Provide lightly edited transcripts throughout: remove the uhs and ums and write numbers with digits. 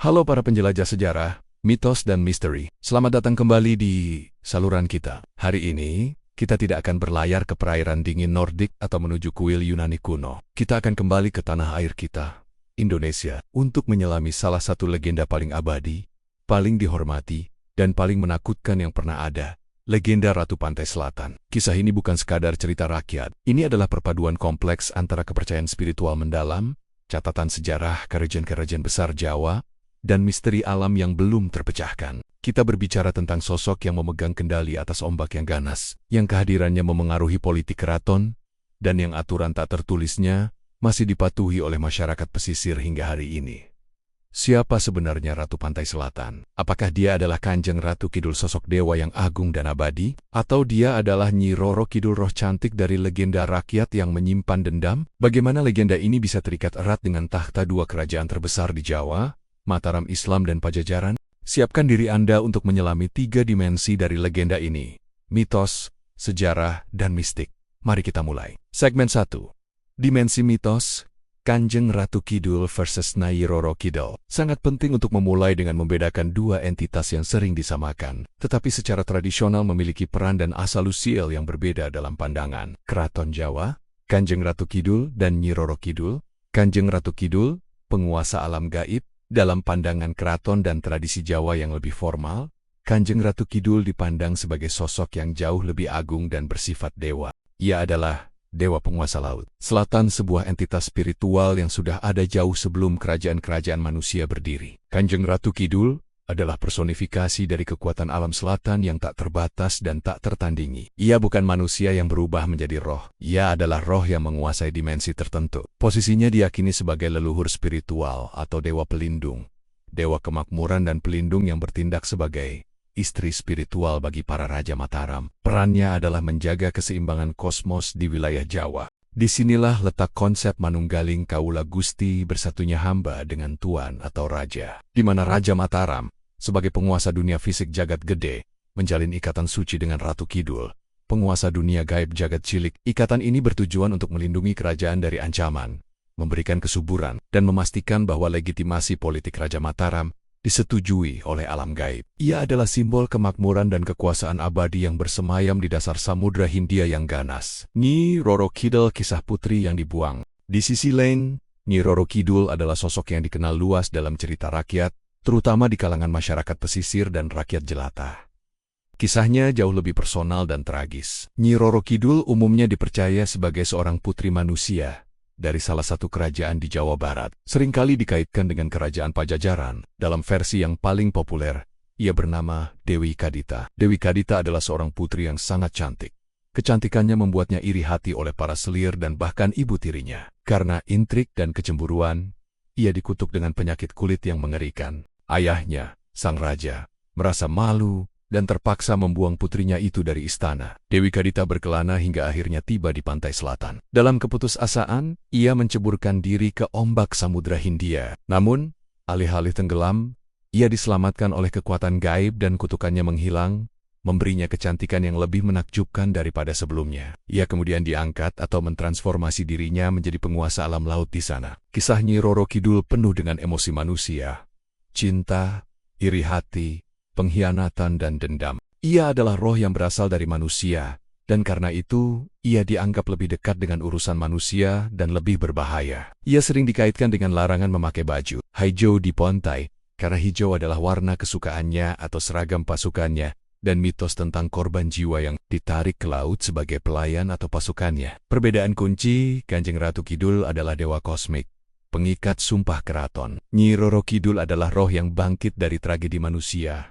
Halo para penjelajah sejarah, mitos dan misteri. Selamat datang kembali di saluran kita. Hari ini, kita tidak akan berlayar ke perairan dingin Nordik atau menuju kuil Yunani kuno. Kita akan kembali ke tanah air kita, Indonesia, untuk menyelami salah satu legenda paling abadi, paling dihormati, dan paling menakutkan yang pernah ada. Legenda Ratu Pantai Selatan. Kisah ini bukan sekadar cerita rakyat. Ini adalah perpaduan kompleks antara kepercayaan spiritual mendalam, catatan sejarah kerajaan-kerajaan besar Jawa, dan misteri alam yang belum terpecahkan. Kita berbicara tentang sosok yang memegang kendali atas ombak yang ganas, yang kehadirannya memengaruhi politik keraton, dan yang aturan tak tertulisnya masih dipatuhi oleh masyarakat pesisir hingga hari ini. Siapa sebenarnya Ratu Pantai Selatan? Apakah dia adalah Kanjeng Ratu Kidul, sosok dewa yang agung dan abadi? Atau dia adalah Nyi Roro Kidul, roh cantik dari legenda rakyat yang menyimpan dendam? Bagaimana legenda ini bisa terikat erat dengan tahta dua kerajaan terbesar di Jawa, Mataram Islam dan Pajajaran? Siapkan diri Anda untuk menyelami tiga dimensi dari legenda ini: mitos, sejarah, dan mistik. Mari kita mulai. Segmen 1. Dimensi mitos, Kanjeng Ratu Kidul versus Nyai Roro Kidul. Sangat penting untuk memulai dengan membedakan dua entitas yang sering disamakan, tetapi secara tradisional memiliki peran dan asal-usul yang berbeda dalam pandangan. Keraton Jawa, Kanjeng Ratu Kidul dan Nyi Roro Kidul. Kanjeng Ratu Kidul, penguasa alam gaib. Dalam pandangan keraton dan tradisi Jawa yang lebih formal, Kanjeng Ratu Kidul dipandang sebagai sosok yang jauh lebih agung dan bersifat dewa. Ia adalah dewa penguasa laut selatan, sebuah entitas spiritual yang sudah ada jauh sebelum kerajaan-kerajaan manusia berdiri. Kanjeng Ratu Kidul adalah personifikasi dari kekuatan alam selatan yang tak terbatas dan tak tertandingi. Ia bukan manusia yang berubah menjadi roh. Ia adalah roh yang menguasai dimensi tertentu. Posisinya diyakini sebagai leluhur spiritual atau dewa pelindung, dewa kemakmuran dan pelindung yang bertindak sebagai istri spiritual bagi para raja Mataram. Perannya adalah menjaga keseimbangan kosmos di wilayah Jawa. Disinilah letak konsep manunggaling kaula gusti, bersatunya hamba dengan tuan atau raja, di mana Raja Mataram, sebagai penguasa dunia fisik jagat gede, menjalin ikatan suci dengan Ratu Kidul, penguasa dunia gaib jagat cilik. Ikatan ini bertujuan untuk melindungi kerajaan dari ancaman, memberikan kesuburan, dan memastikan bahwa legitimasi politik Raja Mataram disetujui oleh alam gaib. Ia adalah simbol kemakmuran dan kekuasaan abadi yang bersemayam di dasar Samudra Hindia yang ganas. Nyi Roro Kidul, kisah putri yang dibuang. Di sisi lain, Nyi Roro Kidul adalah sosok yang dikenal luas dalam cerita rakyat, terutama di kalangan masyarakat pesisir dan rakyat jelata. Kisahnya jauh lebih personal dan tragis. Nyi Roro Kidul umumnya dipercaya sebagai seorang putri manusia dari salah satu kerajaan di Jawa Barat. Seringkali dikaitkan dengan kerajaan Pajajaran. Dalam versi yang paling populer, ia bernama Dewi Kadita. Dewi Kadita adalah seorang putri yang sangat cantik. Kecantikannya membuatnya iri hati oleh para selir dan bahkan ibu tirinya. Karena intrik dan kecemburuan, ia dikutuk dengan penyakit kulit yang mengerikan. Ayahnya, sang raja, merasa malu dan terpaksa membuang putrinya itu dari istana. Dewi Kadita berkelana hingga akhirnya tiba di pantai selatan. Dalam keputusasaan, ia menceburkan diri ke ombak Samudra Hindia. Namun, alih-alih tenggelam, ia diselamatkan oleh kekuatan gaib dan kutukannya menghilang, memberinya kecantikan yang lebih menakjubkan daripada sebelumnya. Ia kemudian diangkat atau mentransformasi dirinya menjadi penguasa alam laut di sana. Kisah Nyi Roro Kidul penuh dengan emosi manusia, cinta, iri hati, pengkhianatan dan dendam. Ia adalah roh yang berasal dari manusia, dan karena itu, ia dianggap lebih dekat dengan urusan manusia dan lebih berbahaya. Ia sering dikaitkan dengan larangan memakai baju hijau di pantai, karena hijau adalah warna kesukaannya atau seragam pasukannya, dan mitos tentang korban jiwa yang ditarik ke laut sebagai pelayan atau pasukannya. Perbedaan kunci, Kanjeng Ratu Kidul adalah dewa kosmik, pengikat sumpah keraton. Nyi Roro Kidul adalah roh yang bangkit dari tragedi manusia,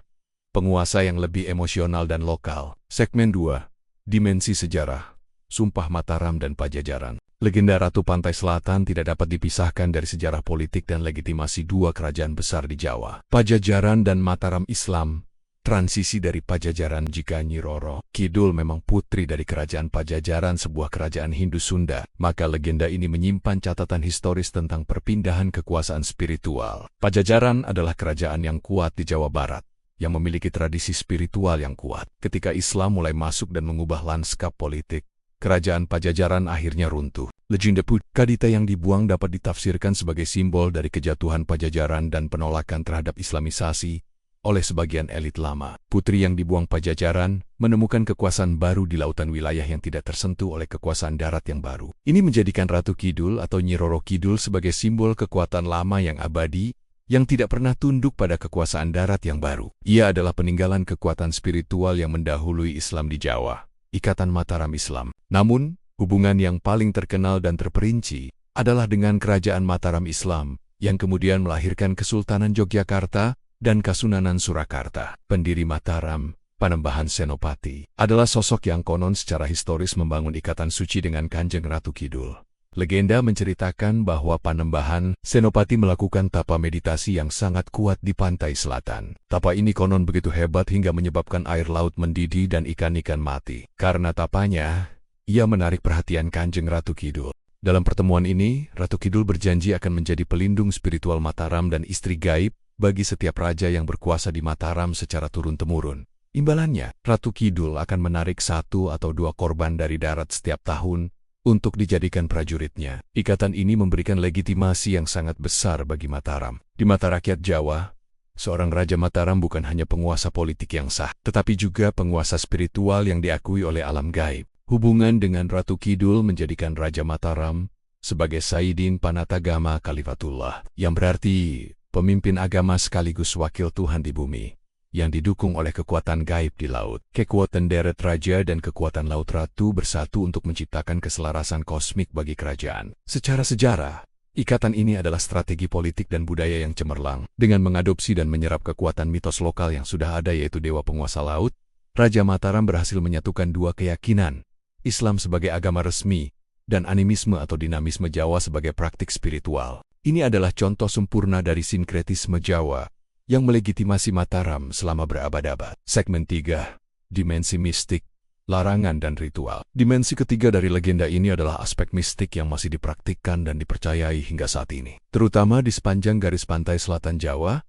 penguasa yang lebih emosional dan lokal. Segmen 2. Dimensi sejarah, Sumpah Mataram dan Pajajaran. Legenda Ratu Pantai Selatan tidak dapat dipisahkan dari sejarah politik dan legitimasi dua kerajaan besar di Jawa, Pajajaran dan Mataram Islam. Transisi dari Pajajaran. Jika Nyi Roro Kidul memang putri dari kerajaan Pajajaran, sebuah kerajaan Hindu Sunda, maka legenda ini menyimpan catatan historis tentang perpindahan kekuasaan spiritual. Pajajaran adalah kerajaan yang kuat di Jawa Barat, yang memiliki tradisi spiritual yang kuat. Ketika Islam mulai masuk dan mengubah lanskap politik, kerajaan Pajajaran akhirnya runtuh. Legenda Kadita yang dibuang dapat ditafsirkan sebagai simbol dari kejatuhan Pajajaran dan penolakan terhadap Islamisasi oleh sebagian elit lama. Putri yang dibuang Pajajaran menemukan kekuasaan baru di lautan wilayah yang tidak tersentuh oleh kekuasaan darat yang baru. Ini menjadikan Ratu Kidul atau Nyi Roro Kidul sebagai simbol kekuatan lama yang abadi, yang tidak pernah tunduk pada kekuasaan darat yang baru. Ia adalah peninggalan kekuatan spiritual yang mendahului Islam di Jawa, Ikatan Mataram Islam. Namun, hubungan yang paling terkenal dan terperinci adalah dengan Kerajaan Mataram Islam, yang kemudian melahirkan Kesultanan Yogyakarta dan Kasunanan Surakarta. Pendiri Mataram, Panembahan Senopati, adalah sosok yang konon secara historis membangun ikatan suci dengan Kanjeng Ratu Kidul. Legenda menceritakan bahwa Panembahan Senopati melakukan tapa meditasi yang sangat kuat di pantai selatan. Tapa ini konon begitu hebat hingga menyebabkan air laut mendidih dan ikan-ikan mati. Karena tapanya, ia menarik perhatian Kanjeng Ratu Kidul. Dalam pertemuan ini, Ratu Kidul berjanji akan menjadi pelindung spiritual Mataram dan istri gaib bagi setiap raja yang berkuasa di Mataram secara turun-temurun. Imbalannya, Ratu Kidul akan menarik 1 atau 2 korban dari darat setiap tahun untuk dijadikan prajuritnya. Ikatan ini memberikan legitimasi yang sangat besar bagi Mataram. Di mata rakyat Jawa, seorang Raja Mataram bukan hanya penguasa politik yang sah, tetapi juga penguasa spiritual yang diakui oleh alam gaib. Hubungan dengan Ratu Kidul menjadikan Raja Mataram sebagai Sayyidin Panatagama Khalifatullah, yang berarti pemimpin agama sekaligus wakil Tuhan di bumi, yang didukung oleh kekuatan gaib di laut. Kekuatan deret raja dan kekuatan laut ratu bersatu untuk menciptakan keselarasan kosmik bagi kerajaan. Secara sejarah, ikatan ini adalah strategi politik dan budaya yang cemerlang. Dengan mengadopsi dan menyerap kekuatan mitos lokal yang sudah ada yaitu Dewa Penguasa Laut, Raja Mataram berhasil menyatukan 2 keyakinan, Islam sebagai agama resmi, dan animisme atau dinamisme Jawa sebagai praktik spiritual. Ini adalah contoh sempurna dari sinkretisme Jawa yang melegitimasi Mataram selama berabad-abad. Segmen 3, Dimensi Mistik, Larangan dan Ritual. Dimensi ketiga dari legenda ini adalah aspek mistik yang masih dipraktikkan dan dipercayai hingga saat ini. Terutama di sepanjang garis pantai selatan Jawa,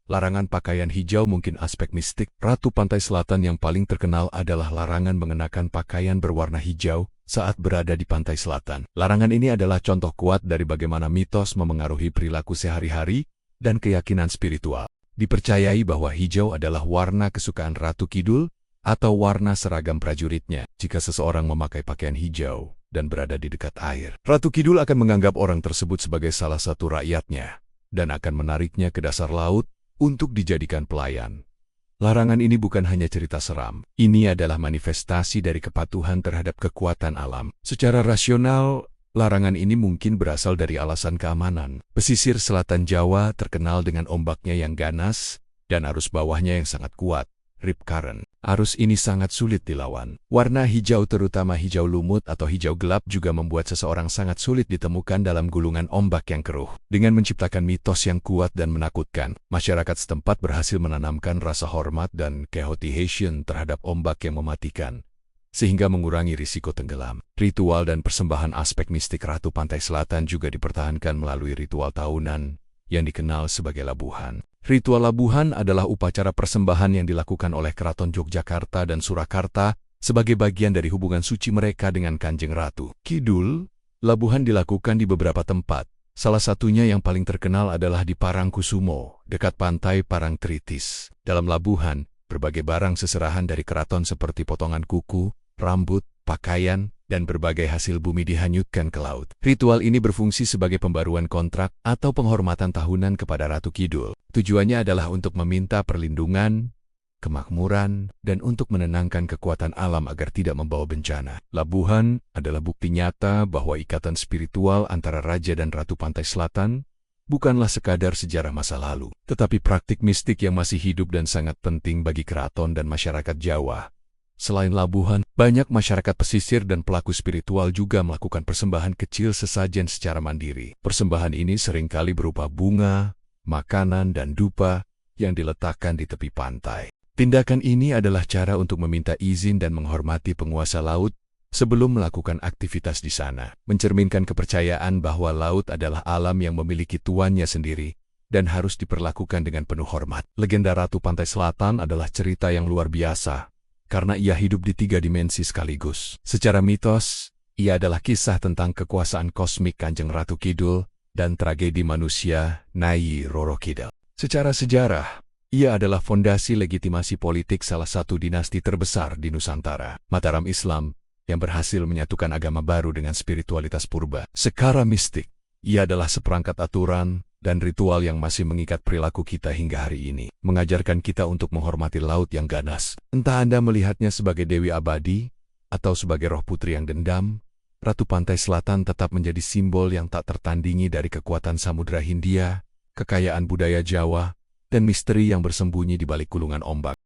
larangan pakaian hijau mungkin aspek mistik. Ratu Pantai Selatan yang paling terkenal adalah larangan mengenakan pakaian berwarna hijau saat berada di pantai selatan. Larangan ini adalah contoh kuat dari bagaimana mitos memengaruhi perilaku sehari-hari dan keyakinan spiritual. Dipercayai bahwa hijau adalah warna kesukaan Ratu Kidul atau warna seragam prajuritnya. Jika seseorang memakai pakaian hijau dan berada di dekat air, Ratu Kidul akan menganggap orang tersebut sebagai salah satu rakyatnya dan akan menariknya ke dasar laut untuk dijadikan pelayan. Larangan ini bukan hanya cerita seram. Ini adalah manifestasi dari kepatuhan terhadap kekuatan alam. Secara rasional, larangan ini mungkin berasal dari alasan keamanan. Pesisir selatan Jawa terkenal dengan ombaknya yang ganas dan arus bawahnya yang sangat kuat, rip current. Arus ini sangat sulit dilawan. Warna hijau terutama hijau lumut atau hijau gelap juga membuat seseorang sangat sulit ditemukan dalam gulungan ombak yang keruh. Dengan menciptakan mitos yang kuat dan menakutkan, masyarakat setempat berhasil menanamkan rasa hormat dan kehoti-hation terhadap ombak yang mematikan, sehingga mengurangi risiko tenggelam. Ritual dan persembahan aspek mistik Ratu Pantai Selatan juga dipertahankan melalui ritual tahunan yang dikenal sebagai labuhan. Ritual labuhan adalah upacara persembahan yang dilakukan oleh Keraton Yogyakarta dan Surakarta sebagai bagian dari hubungan suci mereka dengan Kanjeng Ratu Kidul. Labuhan dilakukan di beberapa tempat. Salah satunya yang paling terkenal adalah di Parangkusumo, dekat pantai Parangtritis. Dalam labuhan, berbagai barang seserahan dari keraton seperti potongan kuku, rambut, pakaian, dan berbagai hasil bumi dihanyutkan ke laut. Ritual ini berfungsi sebagai pembaruan kontrak atau penghormatan tahunan kepada Ratu Kidul. Tujuannya adalah untuk meminta perlindungan, kemakmuran, dan untuk menenangkan kekuatan alam agar tidak membawa bencana. Labuhan adalah bukti nyata bahwa ikatan spiritual antara Raja dan Ratu Pantai Selatan bukanlah sekadar sejarah masa lalu, tetapi praktik mistik yang masih hidup dan sangat penting bagi keraton dan masyarakat Jawa. Selain labuhan, banyak masyarakat pesisir dan pelaku spiritual juga melakukan persembahan kecil sesajen secara mandiri. Persembahan ini seringkali berupa bunga, makanan, dan dupa yang diletakkan di tepi pantai. Tindakan ini adalah cara untuk meminta izin dan menghormati penguasa laut sebelum melakukan aktivitas di sana, mencerminkan kepercayaan bahwa laut adalah alam yang memiliki tuannya sendiri dan harus diperlakukan dengan penuh hormat. Legenda Ratu Pantai Selatan adalah cerita yang luar biasa, karena ia hidup di 3 dimensi sekaligus. Secara mitos, ia adalah kisah tentang kekuasaan kosmik Kanjeng Ratu Kidul dan tragedi manusia Nyai Roro Kidul. Secara sejarah, ia adalah fondasi legitimasi politik salah satu dinasti terbesar di Nusantara, Mataram Islam, yang berhasil menyatukan agama baru dengan spiritualitas purba. Secara mistik, ia adalah seperangkat aturan dan ritual yang masih mengikat perilaku kita hingga hari ini, mengajarkan kita untuk menghormati laut yang ganas. Entah Anda melihatnya sebagai Dewi Abadi atau sebagai roh putri yang dendam, Ratu Pantai Selatan tetap menjadi simbol yang tak tertandingi dari kekuatan Samudra Hindia, kekayaan budaya Jawa, dan misteri yang bersembunyi di balik gulungan ombak.